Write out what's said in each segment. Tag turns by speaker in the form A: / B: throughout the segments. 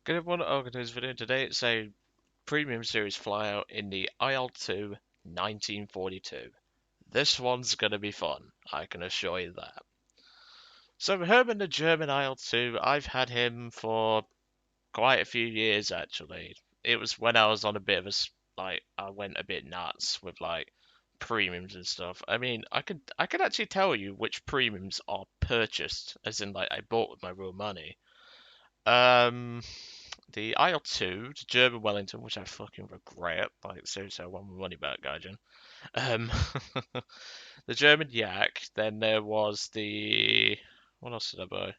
A: Good one organized video today. It's a premium series flyout in the IL-2 1942. This one's gonna be fun, I can assure you that. So Herman the German IL-2, I've had him for quite a few years actually. It was when I was on a bit of I went a bit nuts with premiums and stuff. I mean, I could actually tell you which premiums are purchased, as in I bought with my real money. Um, the IL-2, the German Wellington, which I fucking regret. Like, seriously, I want my money back, Gaijin. Um, the German Yak. Then there was the. What else did I buy? I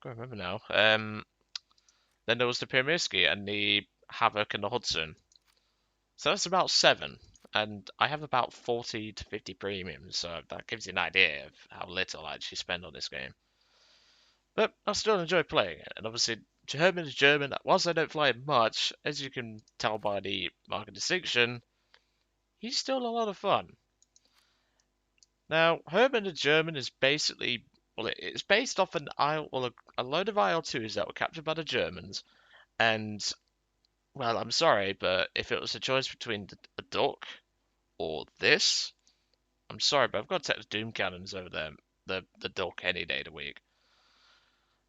A: can't remember now. Then there was the Pymirski and the Havoc and the Hudson. So that's about seven. And I have about 40 to 50 premiums, so that gives you an idea of how little I actually spend on this game. But I still enjoy playing it, and obviously Herman is German. Whilst I don't fly it much, as you can tell by the market distinction, he's still a lot of fun. Now, Herman the German is basically, well, it's based off a load of IL-2s that were captured by the Germans, and, well, I'm sorry, but if it was a choice between a duck or this, I'm sorry, but I've got to take the Doom Cannons over the duck any day of the week.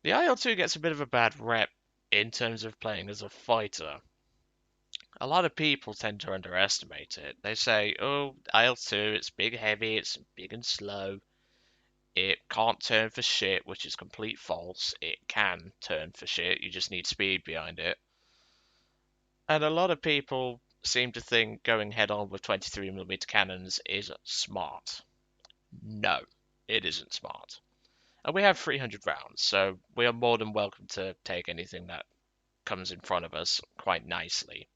A: The IL-2 gets a bit of a bad rep in terms of playing as a fighter. A lot of people tend to underestimate it. They say, oh, IL-2, it's big heavy, it's big and slow. It can't turn for shit, which is complete false. It can turn for shit, you just need speed behind it. And a lot of people seem to think going head on with 23mm cannons is smart. No, it isn't smart. And we have 300 rounds, so we are more than welcome to take anything that comes in front of us quite nicely.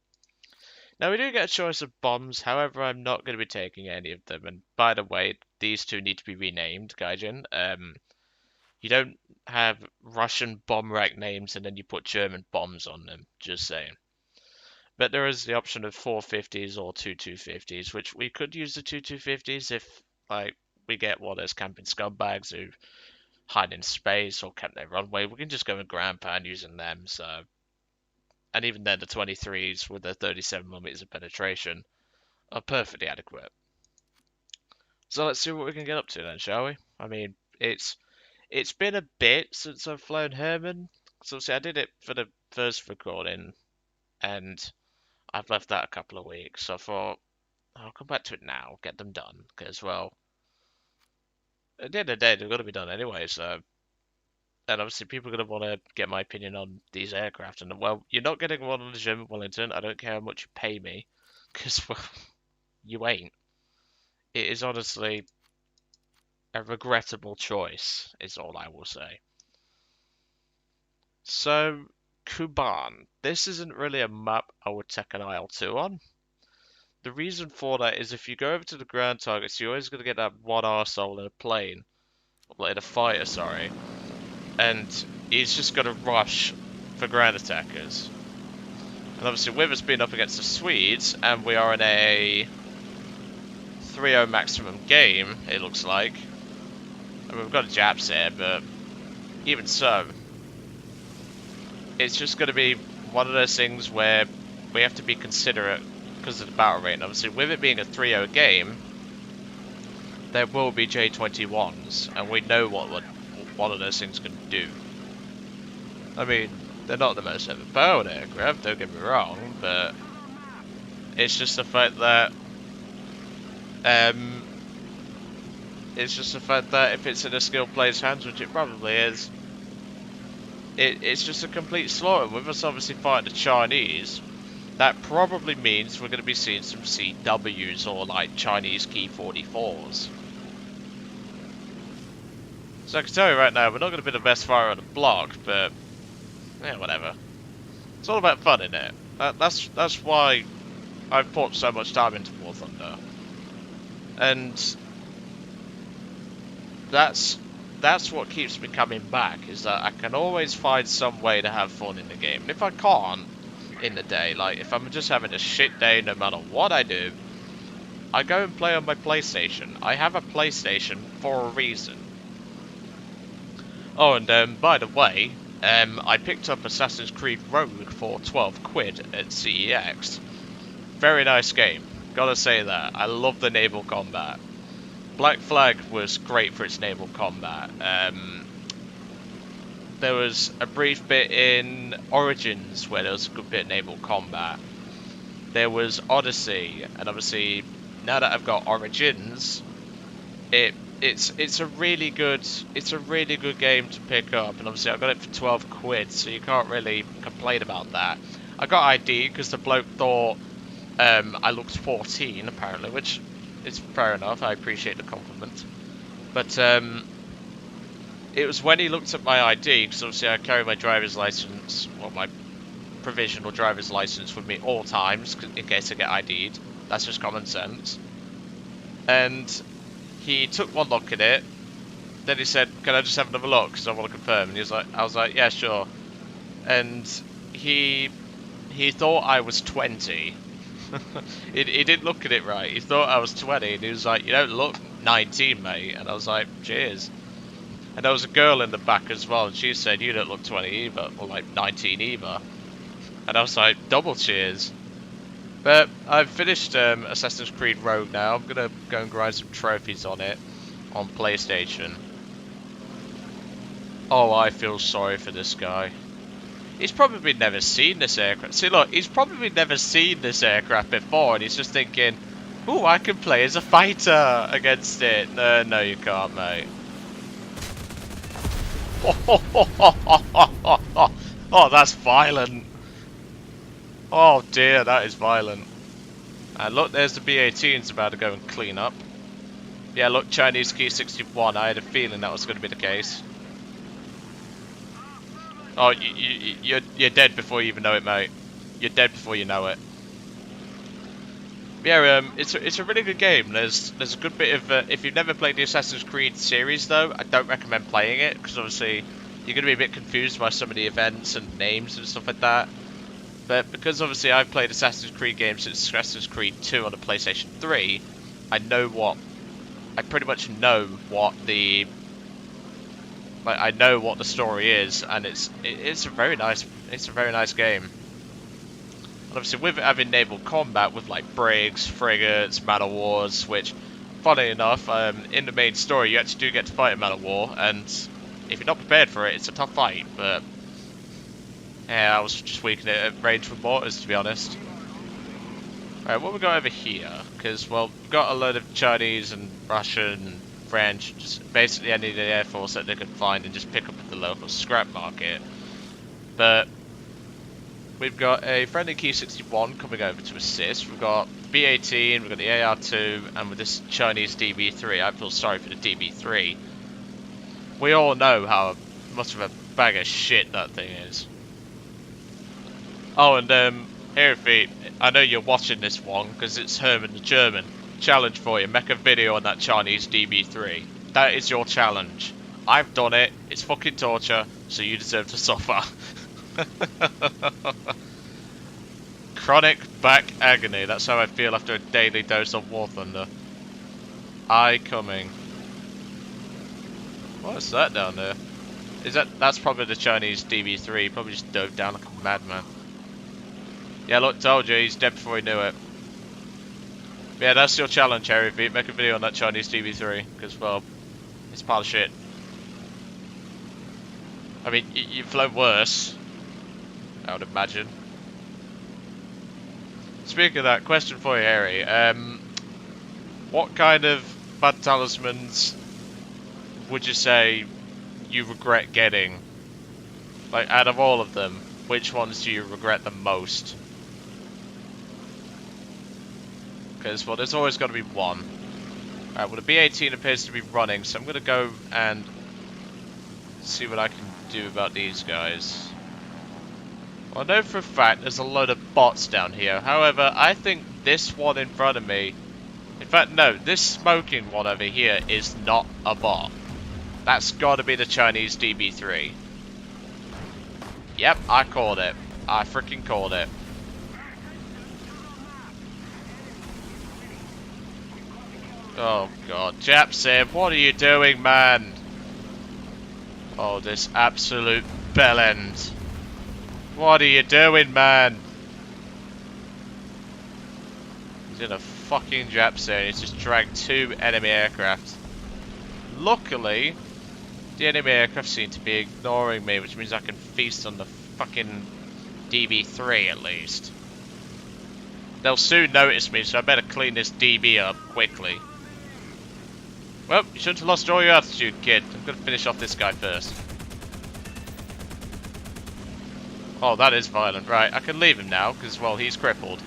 A: Now, we do get a choice of bombs, however, I'm not going to be taking any of them. And by the way, these two need to be renamed, Gaijin. You don't have Russian bomb rack names and then you put German bombs on them, just saying. But there is the option of 450s or 250s, which we could use the 250s if, we get one of those camping scumbags who hide in space or camp their runway. We can just go in ground pound using them, so. And even then, the 23s with their 37mm of penetration are perfectly adequate. So let's see what we can get up to then, shall we? I mean, it's been a bit since I've flown Herman. So obviously I did it for the first recording, and I've left that a couple of weeks. So I thought I'll come back to it now, get them done, because well, at the end of the day they're going to be done anyway. So, and obviously people are going to want to get my opinion on these aircraft. And well, you're not getting one on the German Wellington. I don't care how much you pay me, because well, you ain't. It is honestly a regrettable choice, is all I will say. So, Kuban. This isn't really a map I would take an IL-2 on. The reason for that is if you go over to the ground targets, you're always going to get that one arsehole in a plane. Or in a fighter, sorry. And he's just going to rush for ground attackers. And obviously with us being up against the Swedes, and we are in a 3-0 maximum game, it looks like. I mean, we've got a Japs here, but even so, it's just going to be one of those things where we have to be considerate because of the battle rate. And obviously, with it being a 3-0 game, there will be J-21s, and we know what one of those things can do. I mean, they're not the most overpowered aircraft, don't get me wrong, but it's just the fact that if it's in a skilled player's hands, which it probably is, it's just a complete slaughter. With us obviously fighting the Chinese, that probably means we're going to be seeing some CWs or like Chinese Key 44s. So I can tell you right now, we're not going to be the best fighter on the block, but yeah, whatever. It's all about fun, isn't it? That's why I've put so much time into War Thunder, and that's what keeps me coming back, is that I can always find some way to have fun in the game. And if I can't in the day, like if I'm just having a shit day no matter what I do, I go and play on my PlayStation. I have a PlayStation for a reason. Oh, and by the way, I picked up Assassin's Creed Rogue for 12 quid at CEX. Very nice game, gotta say that. I love the naval combat. Black Flag was great for its naval combat. There was a brief bit in Origins where there was a good bit of naval combat. There was Odyssey, and obviously now that I've got Origins, it's a really good game to pick up, and obviously I got it for 12 quid, so you can't really complain about that. I got ID because the bloke thought I looked 14 apparently, which is fair enough. I appreciate the compliment, but it was when he looked at my ID, because obviously I carry my driver's license, or my provisional driver's license with me all times in case I get ID'd. That's just common sense. And he took one look at it, then he said, "Can I just have another look, because I want to confirm?" And he was like, I was like, "Yeah, sure." And he thought I was 20. he didn't look at it right. He thought I was 20, and he was like, "You don't look 19, mate." And I was like, "Cheers." And there was a girl in the back as well, and she said, "You don't look 20 either, or like 19 either." And I was like, double cheers. But I've finished Assassin's Creed Rogue now. I'm gonna go and grind some trophies on it on PlayStation. Oh, I feel sorry for this guy. He's probably never seen this aircraft. See, look, he's probably never seen this aircraft before, and he's just thinking, "Ooh, I can play as a fighter against it." No, you can't, mate. Oh, that's violent. Oh dear, that is violent. And look, there's the B-18's about to go and clean up. Yeah, look, Chinese Key 61. I had a feeling that was going to be the case. Oh, you're dead before you even know it, mate. You're dead before you know it. Yeah, it's a really good game. There's a good bit of if you've never played the Assassin's Creed series though, I don't recommend playing it because obviously you're going to be a bit confused by some of the events and names and stuff like that. But because obviously I've played Assassin's Creed games since Assassin's Creed 2 on the PlayStation 3, I pretty much know what the I know what the story is, and it's a very nice game. And obviously with it having naval combat with like brigs, frigates, man of wars, which funny enough, in the main story you actually do get to fight a man of war, and if you're not prepared for it, it's a tough fight, but yeah, I was just weakening it at range with mortars, to be honest. Alright, what we got over here? Because, well, we've got a load of Chinese and Russian and French, just basically any of the Air Force that they could find and just pick up at the local scrap market. But we've got a friendly Key 61 coming over to assist. We've got B-18, we've got the AR-2, and with this Chinese DB-3, I feel sorry for the DB-3. We all know how much of a bag of shit that thing is. Oh, and Herefeet, I know you're watching this one because it's Herman the German. Challenge for you, make a video on that Chinese DB3. That is your challenge. I've done it, it's fucking torture, so you deserve to suffer. Chronic back agony, that's how I feel after a daily dose of War Thunder. I coming. What's that down there? That's probably the Chinese DB3, probably just dove down like a madman. Yeah, look, told you, he's dead before he knew it. Yeah, that's your challenge, Harry Feet. Make a video on that Chinese DB3, because, well, it's a pile of shit. I mean, you've flown worse, I would imagine. Speaking of that, question for you, Harry. What kind of bad talismans would you say you regret getting? Like, out of all of them, which ones do you regret the most? Because, well, there's always got to be one. Alright, well, the B-18 appears to be running, so I'm going to go and see what I can do about these guys. Well, I know for a fact there's a load of bots down here. However, I think this one in front of me... In fact, no, this smoking one over here is not a bot. That's got to be the Chinese DB3. Yep, I called it. I freaking called it. Oh god, Japsim, what are you doing, man? Oh, this absolute bellend. What are you doing, man? He's in a fucking Jap zone. He's just dragged 2 enemy aircraft. Luckily, the enemy aircraft seem to be ignoring me, which means I can feast on the fucking DB3 at least. They'll soon notice me, so I better clean this DB up quickly. Well, you shouldn't have lost all your altitude, kid. I'm gonna finish off this guy first. Oh, that is violent. Right, I can leave him now, because, well, he's crippled.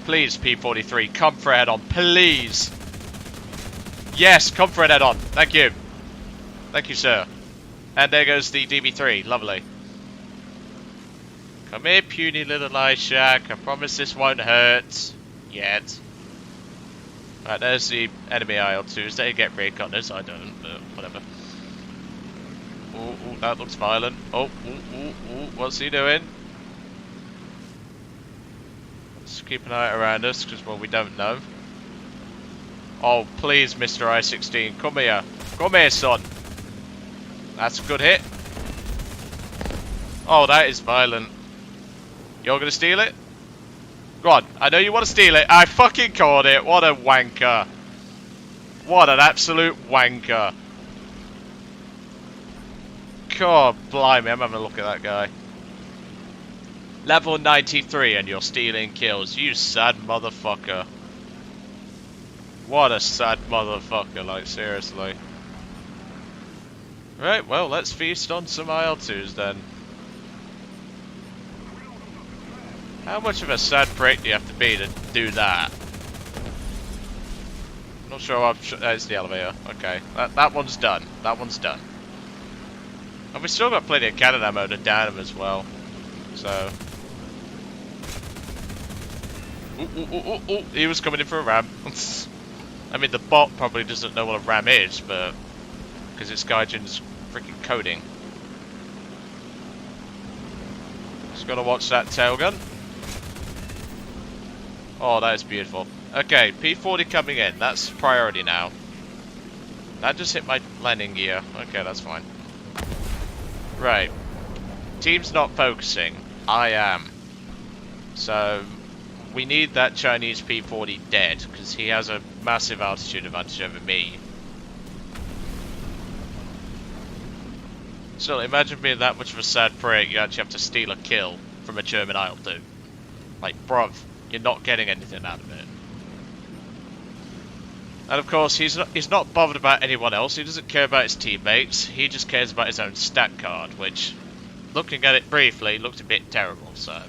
A: Please, P-43, come for a head-on, please! Yes, come for a head-on. Thank you. Thank you, sir. And there goes the DB3. Lovely. Come here, puny little ice shack. I promise this won't hurt. Yet. Right, there's the enemy IL-2s. They get reconners. I don't, but whatever. Ooh, that looks violent. Oh, what's he doing? Let's keep an eye around us, because, well, we don't know. Oh, please, Mr. I-16, come here. Come here, son. That's a good hit. Oh, that is violent. You're gonna steal it? Go on, I know you want to steal it. I fucking caught it. What a wanker. What an absolute wanker. God, blimey, I'm having a look at that guy. Level 93 and you're stealing kills. You sad motherfucker. What a sad motherfucker, like, seriously. Right, well, let's feast on some IL-2s then. How much of a sad prick do you have to be to do that? Not sure there's the elevator. Okay, that one's done. That one's done. And we've still got plenty of cannon ammo to down him as well. So... Ooh, he was coming in for a ram. I mean, the bot probably doesn't know what a ram is, but... because it's Gaijin's freaking coding. Just gotta watch that tail gun. Oh, that is beautiful. Okay, P40 coming in. That's priority now. That just hit my landing gear. Okay, that's fine. Right. Team's not focusing. I am. So, we need that Chinese P40 dead, because he has a massive altitude advantage over me. So, imagine being that much of a sad prick, you actually have to steal a kill from a German IL-2. Like, bruv, you're not getting anything out of it. And of course, he's not bothered about anyone else. He doesn't care about his teammates. He just cares about his own stat card, which, looking at it briefly, looked a bit terrible, so...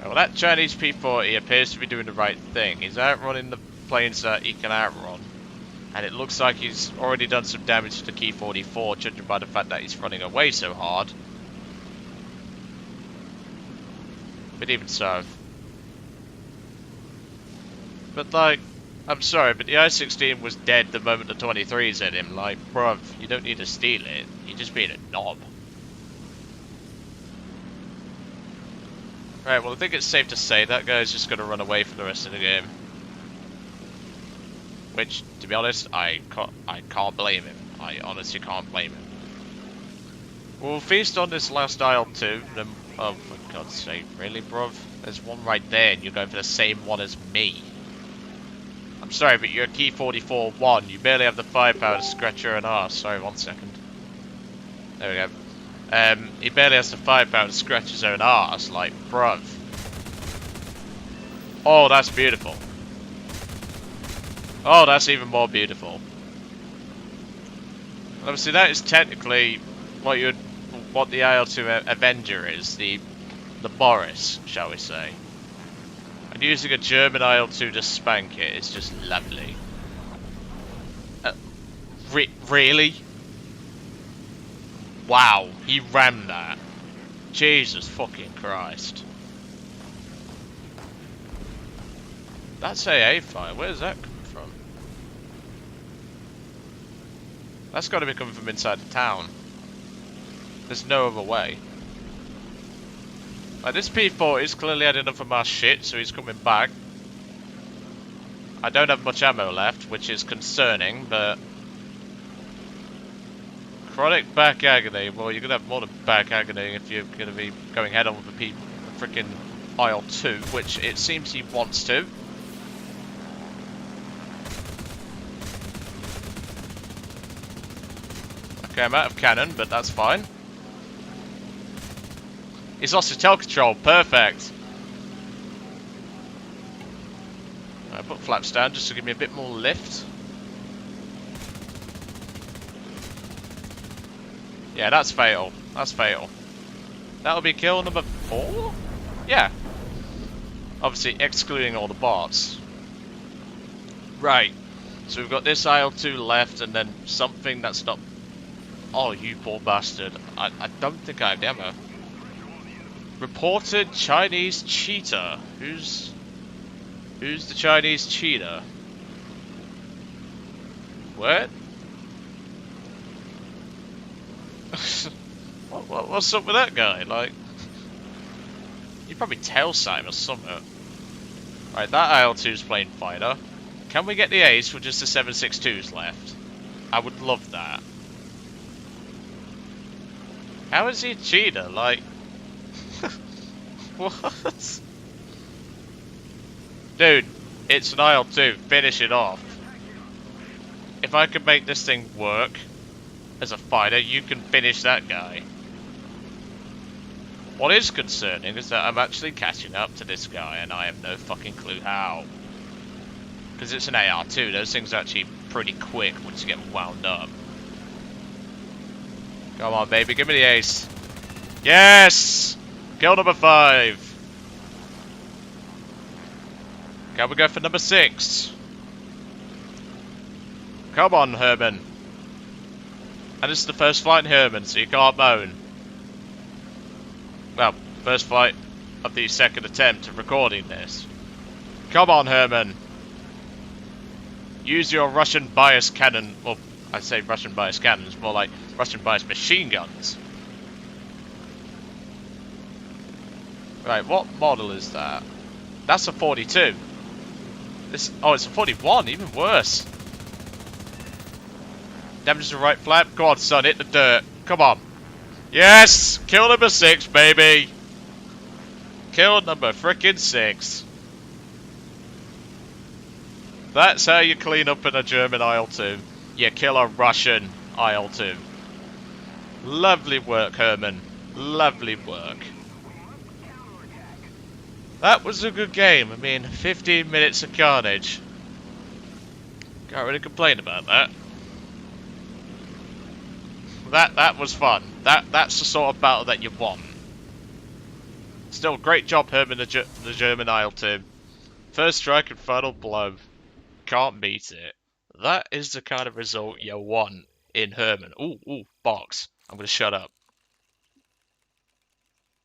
A: Well, that Chinese P-40 appears to be doing the right thing. He's outrunning the planes that he can outrun. And it looks like he's already done some damage to the Ki-44, judging by the fact that he's running away so hard. But even so. But like, I'm sorry, but the I-16 was dead the moment the 23s hit him. Like, bruv, you don't need to steal it. You're just being a knob. Right, well I think it's safe to say that guy's just going to run away for the rest of the game. Which, to be honest, I can't blame him. I honestly can't blame him. We'll feast on this last IL-2. Oh, for God's sake, really, bruv? There's one right there, and you're going for the same one as me. I'm sorry, but you're a Ki-44-1. You barely have the firepower to scratch your own arse. Sorry, 1 second. There we go. He barely has the firepower to scratch his own arse, like, bruv. Oh, that's beautiful. Oh, that's even more beautiful. Obviously, that is technically what the IL-2 Avenger is, the Boris, shall we say. And using a German IL-2 to spank it is just lovely. Really? Wow, he rammed that. Jesus fucking Christ. That's AA fire, where's that coming from? That's got to be coming from inside the town. There's no other way. Like, this P40's clearly had enough of my shit, so he's coming back. I don't have much ammo left, which is concerning, but Chronic back agony. Well, you're gonna have more than back agony if you're gonna be going head on with a freaking IL-2, which it seems he wants to. Okay, I'm out of cannon, but that's fine. He's lost his tail control. Perfect. I put flaps down just to give me a bit more lift. Yeah, that's fatal. That's fatal. That'll be kill number 4? Yeah. Obviously, excluding all the bots. Right. So we've got this IL-2 left, and then something that's not... Oh, you poor bastard. I don't think I have the ammo. Reported Chinese cheetah. Who's the Chinese cheetah? What? What's up with that guy? Like, you probably tail sight or something. Right, that IL-2's playing fighter. Can we get the ace with just the 7.62s left? I would love that. How is he a cheater? Like, what? Dude, it's an IL-2. Finish it off. If I could make this thing work as a fighter, you can finish that guy. What is concerning is that I'm actually catching up to this guy and I have no fucking clue how. Because it's an AR-2, those things are actually pretty quick once you get wound up. Come on, baby, give me the ace. Yes! Kill number 5. Can we go for number 6? Come on, Herman. And this is the first flight in Herman, so you can't moan. Well, first flight of the second attempt of recording this. Come on, Herman. Use your Russian bias cannon. Well, I say Russian bias cannons, more like Russian bias machine guns. Right, what model is that? That's a 42. Oh, it's a 41, even worse. Damage the right flap. Come on, son, hit the dirt. Come on. Yes! Kill number 6, baby! Kill number frickin' 6. That's how you clean up in a German IL-2. You kill a Russian IL-2. Lovely work, Herman. Lovely work. That was a good game. I mean, 15 minutes of carnage. Can't really complain about that. That was fun. That's the sort of battle that you want. Still, great job, Herman, the German IL-2. First strike and final blow. Can't beat it. That is the kind of result you want in Herman. Ooh, box. I'm gonna shut up.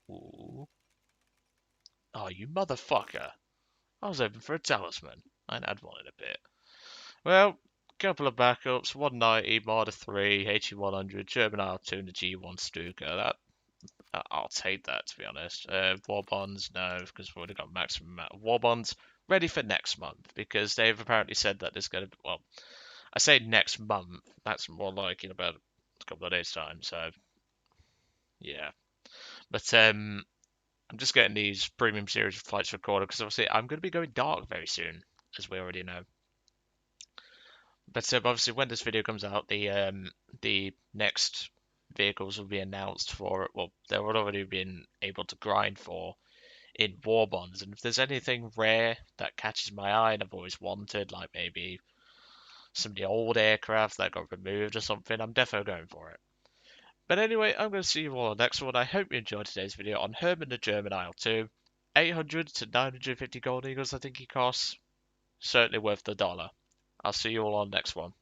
A: Ooh. Oh, you motherfucker. I was hoping for a talisman. I ain't had one in a bit. Well, couple of backups, 190, Marder 3, HE100, German IL-2 and the G1 Stuka. I'll take that, to be honest. War bonds, no, because we've already got maximum amount of war bonds. Ready for next month, because they've apparently said that there's going to be, well, I say next month, that's more like in about a couple of days' time, so, yeah. But, I'm just getting these premium series flights recorded, because obviously I'm going to be going dark very soon, as we already know. But obviously, when this video comes out, the next vehicles will be announced for. Well, they've already been able to grind for in war bonds. And if there's anything rare that catches my eye and I've always wanted, like maybe some of the old aircraft that got removed or something, I'm definitely going for it. But anyway, I'm going to see you all on the next one. I hope you enjoyed today's video on Herman the German IL-2. 800 to 950 gold eagles, I think he costs. Certainly worth the dollar. I'll see you all on the next one.